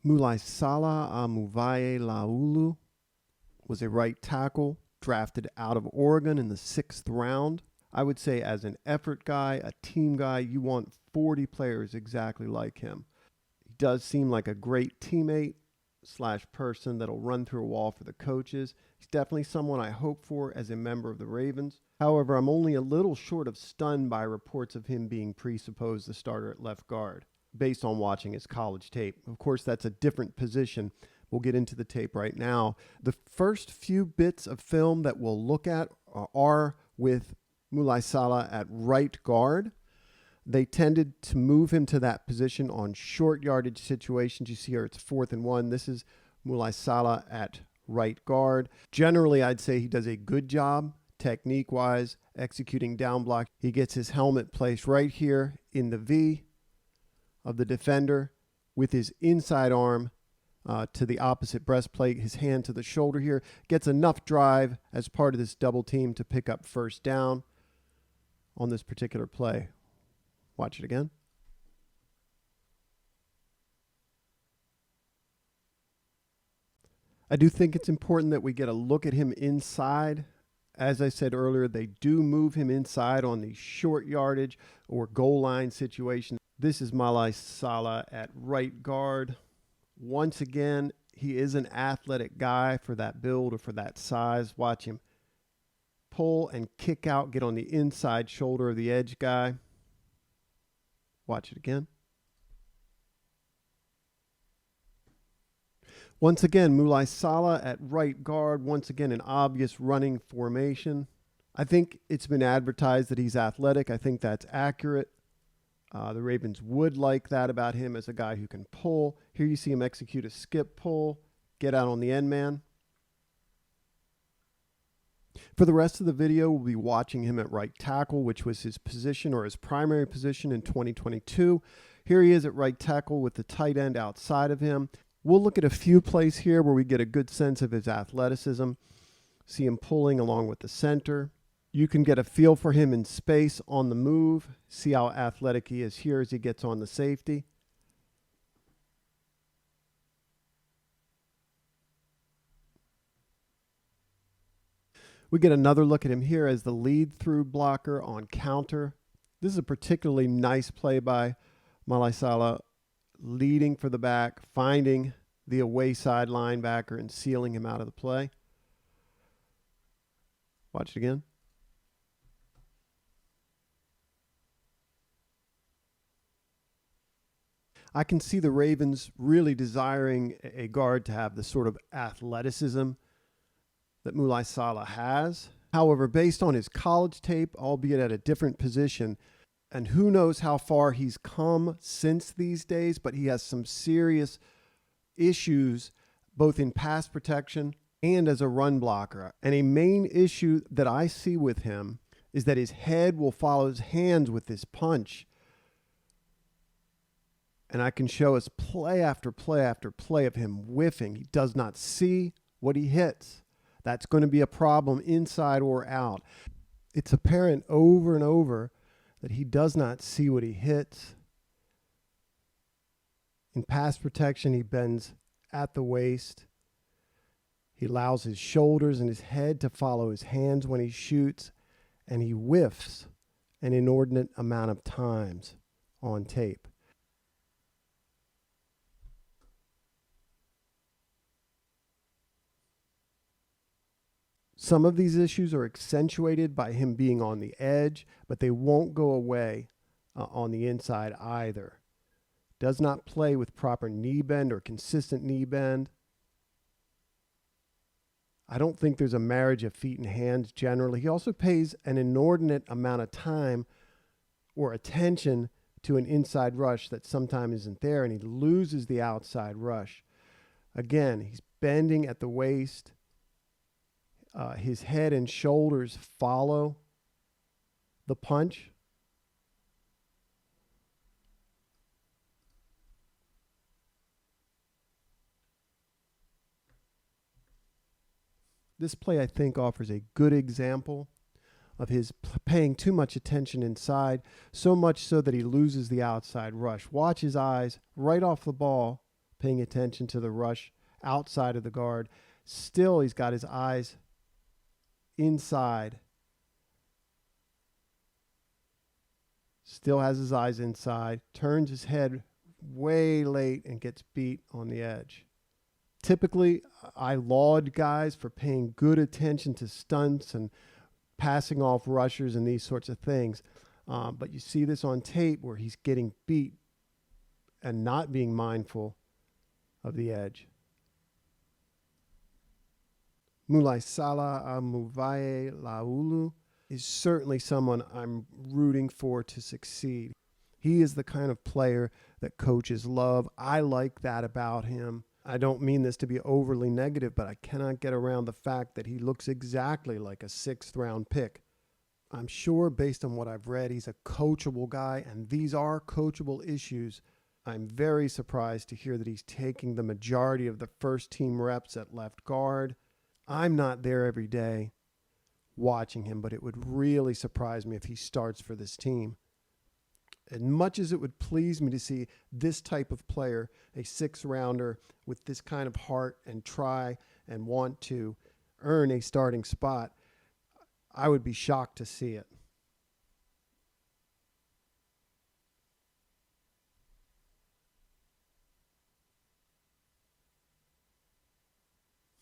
Malaesala Aumavae Laulu was a right tackle drafted out of Oregon in the 6th round. I would say as an effort guy, a team guy, you want 40 players exactly like him. He does seem like a great teammate / person that'll run through a wall for the coaches. He's definitely someone I hope for as a member of the Ravens. However, I'm only a little short of stunned by reports of him being presupposed the starter at left guard based on watching his college tape. Of course, that's a different position. We'll get into the tape right now. The first few bits of film that we'll look at are with Malaesala at right guard. They tended to move him to that position on short yardage situations. You see here it's 4th and 1. This is Malaesala at right guard. Generally, I'd say he does a good job technique-wise executing down block. He gets his helmet placed right here in the V of the defender with his inside arm to the opposite breastplate, his hand to the shoulder here. Gets enough drive as part of this double team to pick up first down on this particular play. Watch it again. I do think it's important that we get a look at him inside. As I said earlier, they do move him inside on the short yardage or goal line situation. This is Malaesala at right guard. Once again, he is an athletic guy for that build or for that size. Watch him pull and kick out, get on the inside shoulder of the edge guy. Watch it again. Once again, Malaesala at right guard. Once again, an obvious running formation. I think it's been advertised that he's athletic. I think that's accurate. The Ravens would like that about him as a guy who can pull. Here you see him execute a skip pull, get out on the end man. For the rest of the video, we'll be watching him at right tackle, which was his position or his primary position in 2022. Here he is at right tackle with the tight end outside of him. We'll look at a few plays here where we get a good sense of his athleticism. See him pulling along with the center. You can get a feel for him in space on the move. See how athletic he is here as he gets on the safety. We get another look at him here as the lead through blocker on counter. This is a particularly nice play by Malaesala, leading for the back, finding the away side linebacker and sealing him out of the play. Watch it again. I can see the Ravens really desiring a guard to have the sort of athleticism that Malaesala has. However, based on his college tape, albeit at a different position, and who knows how far he's come since these days, but he has some serious issues both in pass protection and as a run blocker. And a main issue that I see with him is that his head will follow his hands with this punch. And I can show us play after play after play of him whiffing. He does not see what he hits. That's going to be a problem inside or out. It's apparent over and over that he does not see what he hits. In pass protection, he bends at the waist. He allows his shoulders and his head to follow his hands when he shoots, and he whiffs an inordinate amount of times on tape. Some of these issues are accentuated by him being on the edge, but they won't go away on the inside either. Does not play with proper knee bend or consistent knee bend. I don't think there's a marriage of feet and hands generally. He also pays an inordinate amount of time or attention to an inside rush that sometimes isn't there, and he loses the outside rush. Again, he's bending at the waist. His head and shoulders follow the punch. This play, I think, offers a good example of his paying too much attention inside, so much so that he loses the outside rush. Watch his eyes right off the ball, paying attention to the rush outside of the guard. Still, he's got his eyes inside. Still has his eyes inside, turns his head way late and gets beat on the edge. Typically, I laud guys for paying good attention to stunts and passing off rushers and these sorts of things. But you see this on tape where he's getting beat and not being mindful of the edge. Malaesala Aumavae Laulu is certainly someone I'm rooting for to succeed. He is the kind of player that coaches love. I like that about him. I don't mean this to be overly negative, but I cannot get around the fact that he looks exactly like a 6th round pick. I'm sure based on what I've read, he's a coachable guy, and these are coachable issues. I'm very surprised to hear that he's taking the majority of the first team reps at left guard. I'm not there every day watching him, but it would really surprise me if he starts for this team. As much as it would please me to see this type of player, a 6th rounder with this kind of heart and try and want to earn a starting spot, I would be shocked to see it.